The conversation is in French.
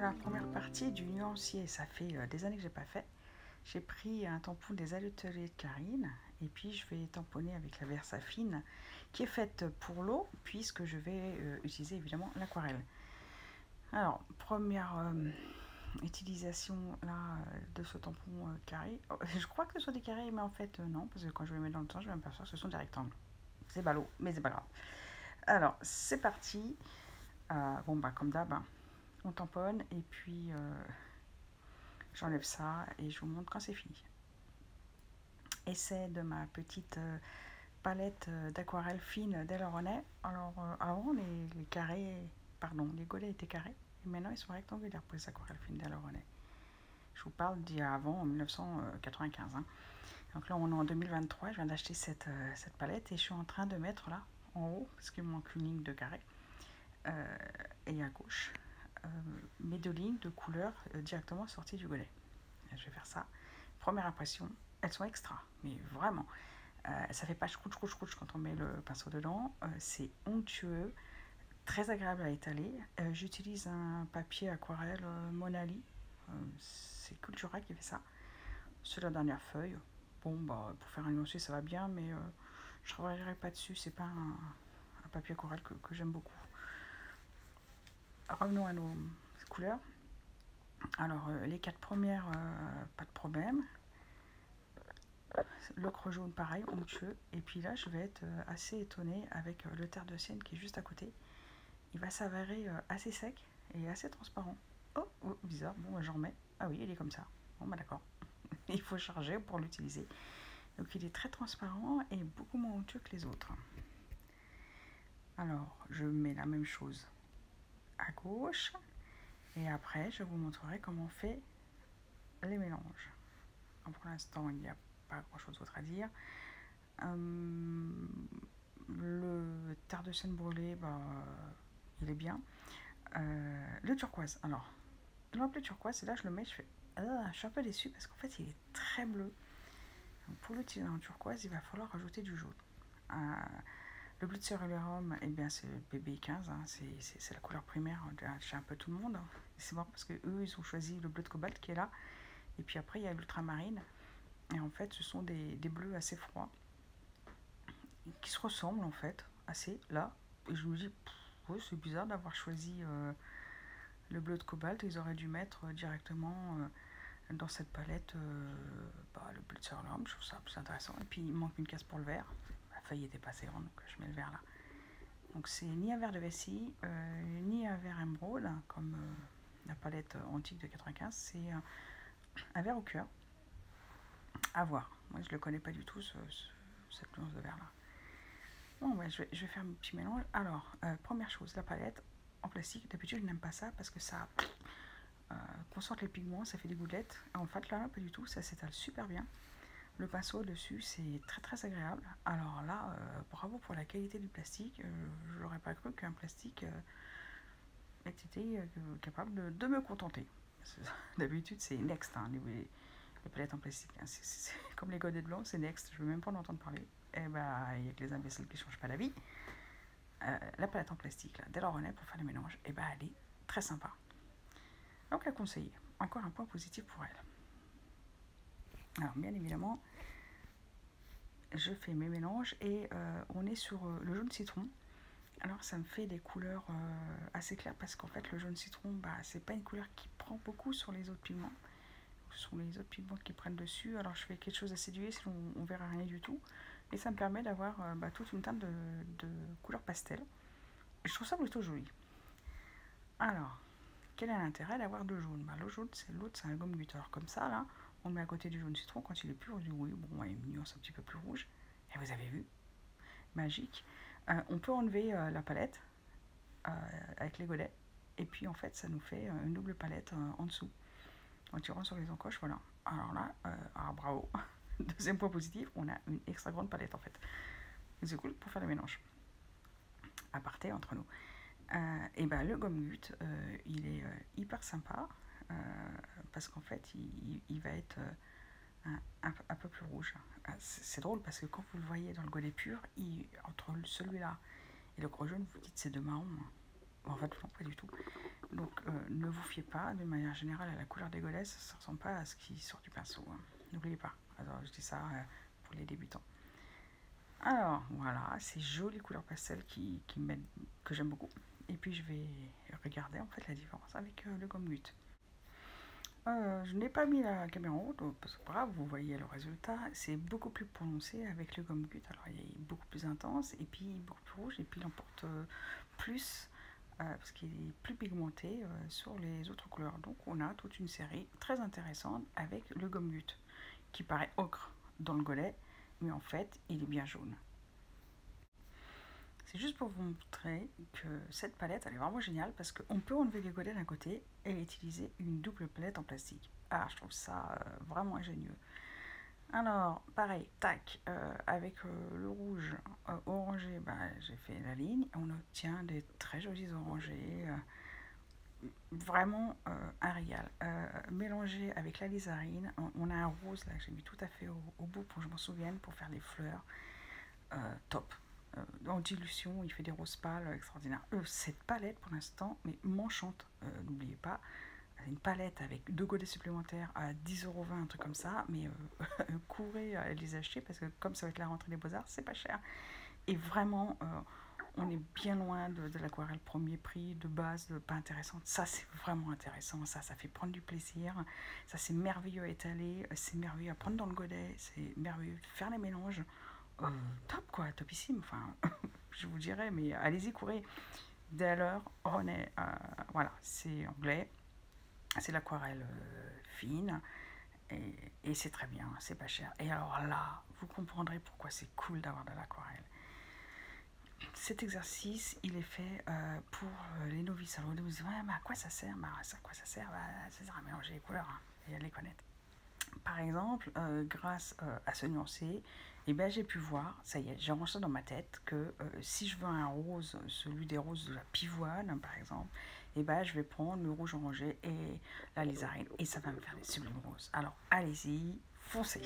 la première partie du nuancier. Ça fait des années que j'ai pas fait. J'ai pris un tampon des ateliers de Karine et puis je vais tamponner avec la Versafine qui est faite pour l'eau puisque je vais utiliser évidemment l'aquarelle. Alors, première utilisation là de ce tampon carré. Oh, je crois que ce sont des carrés, mais en fait non, parce que quand je les mets dans le temps, je vais m'apercevoir que ce sont des rectangles. C'est ballot, mais c'est pas grave. Alors, c'est parti. Bon, bah, comme d'hab, hein, on tamponne et puis j'enlève ça et je vous montre quand c'est fini. Essai de ma petite palette d'aquarelle fine d'Elaronais. Alors, avant, les carrés, pardon, les godets étaient carrés et maintenant ils sont rectangulaires pour les aquarelles fines d'Elaronais. Je vous parle d'il y a avant, en 1995. Hein. Donc là, on est en 2023. Je viens d'acheter cette palette et je suis en train de mettre là, en haut, parce qu'il me manque une ligne de carré, et à gauche, mes deux lignes de couleurs directement sorties du godet. Je vais faire ça. Première impression, elles sont extra, mais vraiment. Ça fait pas chrouch quand on met le pinceau dedans. C'est onctueux, très agréable à étaler. J'utilise un papier aquarelle Monali. C'est Cultura qui fait ça. C'est la dernière feuille. Bon, bah, pour faire un nuancier, ça va bien, mais je ne travaillerai pas dessus. C'est pas un papier aquarelle que j'aime beaucoup. Revenons à nos couleurs. Alors, les 4 premières, pas de problème. L'ocre jaune, pareil, onctueux. Et puis là, je vais être assez étonnée avec le terre de sienne qui est juste à côté. Il va s'avérer assez sec et assez transparent. Oh, oh bizarre. Bon, j'en remets. Ah oui, il est comme ça. Bon, bah d'accord. Il faut charger pour l'utiliser. Donc, il est très transparent et beaucoup moins onctueux que les autres. Alors, je mets la même chose à gauche. Et après, je vous montrerai comment on fait les mélanges. Alors, pour l'instant, il n'y a pas grand-chose d'autre à dire. Le terre de sienne brûlé, bah, il est bien. Le turquoise, alors, le bleu turquoise, là je le mets, je fais, je suis un peu déçue parce qu'en fait il est très bleu. Donc, pour l'utiliser en turquoise, il va falloir rajouter du jaune. Le bleu de céruléum, eh bien c'est le BB15, hein, c'est la couleur primaire chez un peu tout le monde. C'est marrant parce que eux ils ont choisi le bleu de cobalt qui est là, et puis après il y a l'ultramarine. Et en fait, ce sont des bleus assez froids qui se ressemblent en fait assez là. Et je me dis, ouais, c'est bizarre d'avoir choisi le bleu de cobalt. Ils auraient dû mettre directement dans cette palette le bleu de céruléum. Je trouve ça plus intéressant. Et puis il manque une case pour le vert. La feuille était pas assez grande, donc je mets le vert là. Donc c'est ni un vert de vessie, ni un vert émeraude, comme la palette antique de 95. C'est un vert au cœur. À voir. Moi je le connais pas du tout cette nuance de vert là. Bon, ouais, je vais faire un petit mélange. Alors, première chose, la palette en plastique. D'habitude, je n'aime pas ça parce que ça concentre les pigments, ça fait des gouttelettes. En fait, là, pas du tout, ça s'étale super bien. Le pinceau dessus, c'est très très agréable. Alors là, bravo pour la qualité du plastique. Je n'aurais pas cru qu'un plastique ait été capable de me contenter. D'habitude, c'est Next, hein, les palettes en plastique. Hein. C'est comme les godets blancs, c'est Next. Je ne veux même pas en entendre parler. Et bah, il n'y a que les imbéciles qui ne changent pas d'avis. La palette en plastique, là, d'Elaronais pour faire les mélanges, et bah, elle est très sympa. Donc à conseiller. Encore un point positif pour elle. Alors, bien évidemment, je fais mes mélanges et on est sur le jaune citron. Alors, ça me fait des couleurs assez claires parce qu'en fait, le jaune citron, bah, c'est pas une couleur qui prend beaucoup sur les autres pigments. Ce sont les autres pigments qui prennent dessus. Alors, je fais quelque chose assez dilué, sinon on verra rien du tout. Et ça me permet d'avoir toute une teinte de couleur pastel. Et je trouve ça plutôt joli. Alors, quel est l'intérêt d'avoir deux jaunes? Bah, le jaune, c'est l'autre, c'est un gomme buteur. Comme ça, là, on le met à côté du jaune citron. Quand il est pur, on dit oui, bon, il y a une nuance un petit peu plus rouge. Et vous avez vu, magique. On peut enlever la palette avec les godets. Et puis, en fait, ça nous fait une double palette en dessous. En tirant sur les encoches, voilà. Alors là, bravo. Deuxième point positif, on a une extra grande palette, en fait. C'est cool pour faire le mélange. Aparté entre nous. Et ben le gomme gut, il est hyper sympa parce qu'en fait il va être un peu plus rouge. C'est drôle parce que quand vous le voyez dans le godet pur, entre celui-là et le gros jaune, vous dites c'est de marron. En fait, non, pas du tout. Donc, ne vous fiez pas, de manière générale, à la couleur des godets, ça ne ressemble pas à ce qui sort du pinceau. Hein. N'oubliez pas. Alors, je dis ça pour les débutants. Alors, voilà, ces jolies couleurs pastel que j'aime beaucoup. Et puis, je vais regarder en fait la différence avec le gomme-goutte. Je n'ai pas mis la caméra en haut, donc c'est pas grave, vous voyez le résultat. C'est beaucoup plus prononcé avec le gomme-goutte. Alors, il est beaucoup plus intense, et puis beaucoup plus rouge, et puis il emporte plus parce qu'il est plus pigmenté sur les autres couleurs. Donc on a toute une série très intéressante avec le gomme-goutte qui paraît ocre dans le godet, mais en fait il est bien jaune. C'est juste pour vous montrer que cette palette elle est vraiment géniale parce qu'on peut enlever les godets d'un côté et utiliser une double palette en plastique. Ah, je trouve ça vraiment ingénieux. Alors, pareil, tac, avec le rouge orangé, j'ai fait la ligne. On obtient des très jolis orangés. Vraiment un régal. Mélangé avec la lizarine, on a un rose là que j'ai mis tout à fait au bout pour que je m'en souvienne pour faire des fleurs. Top. En dilution, il fait des roses pâles extraordinaires. Cette palette pour l'instant, mais m'enchante. N'oubliez pas, une palette avec 2 godets supplémentaires à 10,20 €, un truc comme ça, mais courez à les acheter parce que comme ça va être la rentrée des beaux-arts, c'est pas cher. Et vraiment, on est bien loin de l'aquarelle premier prix, de base, pas intéressante. Ça, c'est vraiment intéressant. Ça fait prendre du plaisir. Ça, c'est merveilleux à étaler. C'est merveilleux à prendre dans le godet. C'est merveilleux de faire les mélanges. Top, quoi. Topissime. Enfin, je vous dirais, mais allez-y, courez. Dès l'heure, René, voilà, c'est anglais. C'est l'aquarelle fine. Et c'est très bien. C'est pas cher. Et alors là, vous comprendrez pourquoi c'est cool d'avoir de l'aquarelle. Cet exercice, il est fait pour les novices. Alors, vous me dites, ouais, mais à quoi ça sert? À quoi ça sert? Ça sert à mélanger les couleurs et à les connaître. Par exemple, grâce à ce nuancé, j'ai pu voir, ça y est, j'ai rangé ça dans ma tête, que si je veux un rose, celui des roses de la pivoine, par exemple, je vais prendre le rouge orangé et la lizarine, et ça va me faire des sublimes roses. Alors, allez-y, foncez!